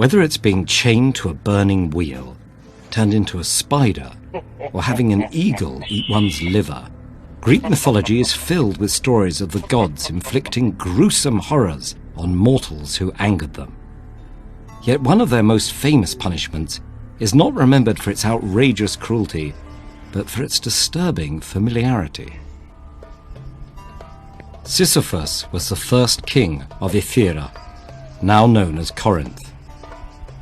Whether it's being chained to a burning wheel, turned into a spider, or having an eagle eat one's liver, Greek mythology is filled with stories of the gods inflicting gruesome horrors on mortals who angered them. Yet one of their most famous punishments is not remembered for its outrageous cruelty, but for its disturbing familiarity. Sisyphus was the first king of Ephyra, now known as Corinth.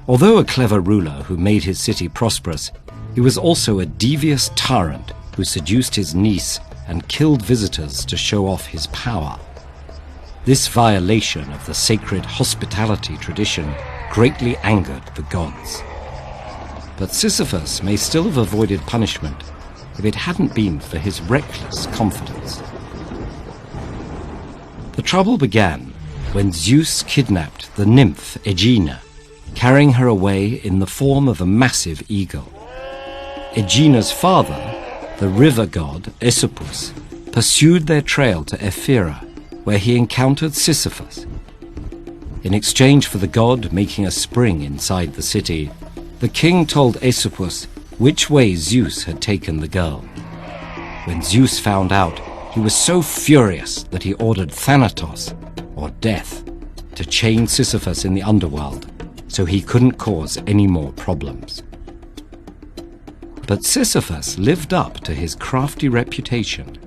Although a clever ruler who made his city prosperous, he was also a devious tyrant who seduced his niece and killed visitors to show off his power. This violation of the sacred hospitality tradition greatly angered the gods. But Sisyphus may still have avoided punishment if it hadn't been for his reckless confidence. The trouble began when Zeus kidnapped the nymph Aegina, carrying her away in the form of a massive eagle. Aegina's father, the river god Asopus, pursued their trail to Ephyra, where he encountered Sisyphus. In exchange for the god making a spring inside the city, the king told Asopus which way Zeus had taken the girl. When Zeus found out, he was so furious that he ordered Thanatos, or death, to chain Sisyphus in the underworld, so he couldn't cause any more problems. But Sisyphus lived up to his crafty reputation.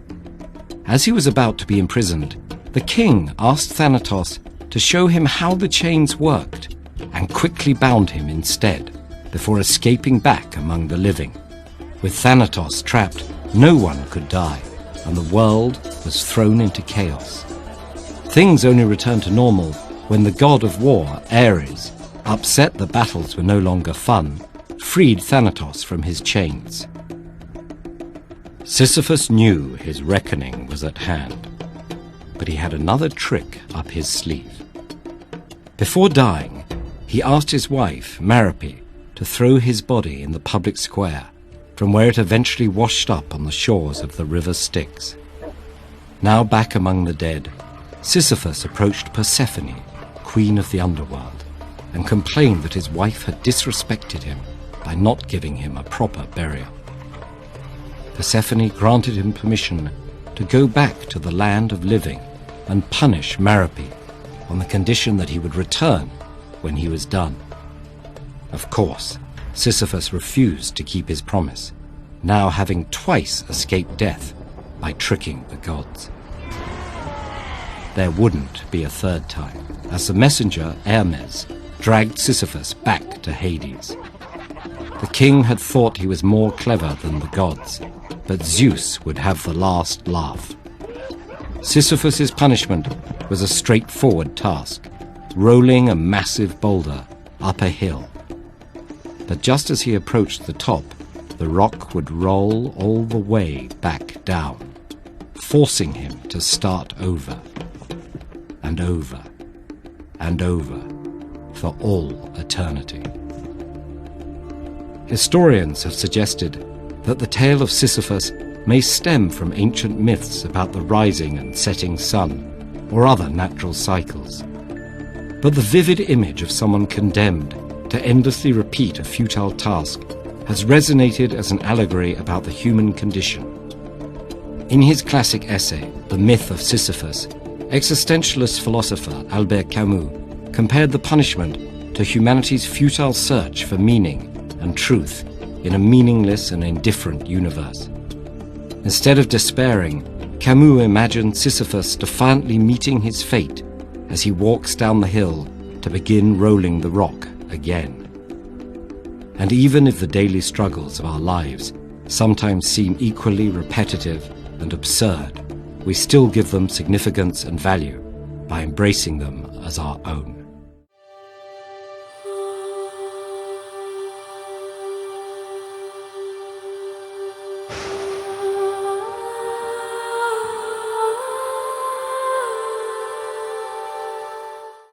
As he was about to be imprisoned, the king asked Thanatos to show him how the chains worked, and quickly bound him instead, before escaping back among the living. With Thanatos trapped, no one could die, and the world was thrown into chaos. Things only returned to normal when the god of war, Ares, upset that battles were no longer fun, freed Thanatos from his chains. Sisyphus knew his reckoning was at hand, but he had another trick up his sleeve. Before dying, he asked his wife, Merope, to throw his body in the public square, from where it eventually washed up on the shores of the river Styx. Now back among the dead, Sisyphus approached Persephone, queen of the underworld, and complained that his wife had disrespected him by not giving him a proper burial. Persephone granted him permission to go back to the land of living and punish Merope on the condition that he would return when he was done. Of course, Sisyphus refused to keep his promise, now having twice escaped death by tricking the gods. There wouldn't be a third time, as the messenger Hermes dragged Sisyphus back to Hades. The king had thought he was more clever than the gods, but Zeus would have the last laugh. Sisyphus's punishment was a straightforward task, rolling a massive boulder up a hill. But just as he approached the top, the rock would roll all the way back down, forcing him to start over, and over, and over, for all eternity. Historians have suggested that the tale of Sisyphus may stem from ancient myths about the rising and setting sun, or other natural cycles. But the vivid image of someone condemned to endlessly repeat a futile task has resonated as an allegory about the human condition. In his classic essay, The Myth of Sisyphus, existentialist philosopher Albert Camus compared the punishment to humanity's futile search for meaning and truth in a meaningless and indifferent universe. Instead of despairing, Camus imagined Sisyphus defiantly meeting his fate as he walks down the hill to begin rolling the rock again. And even if the daily struggles of our lives sometimes seem equally repetitive and absurd, we still give them significance and value by embracing them as our own.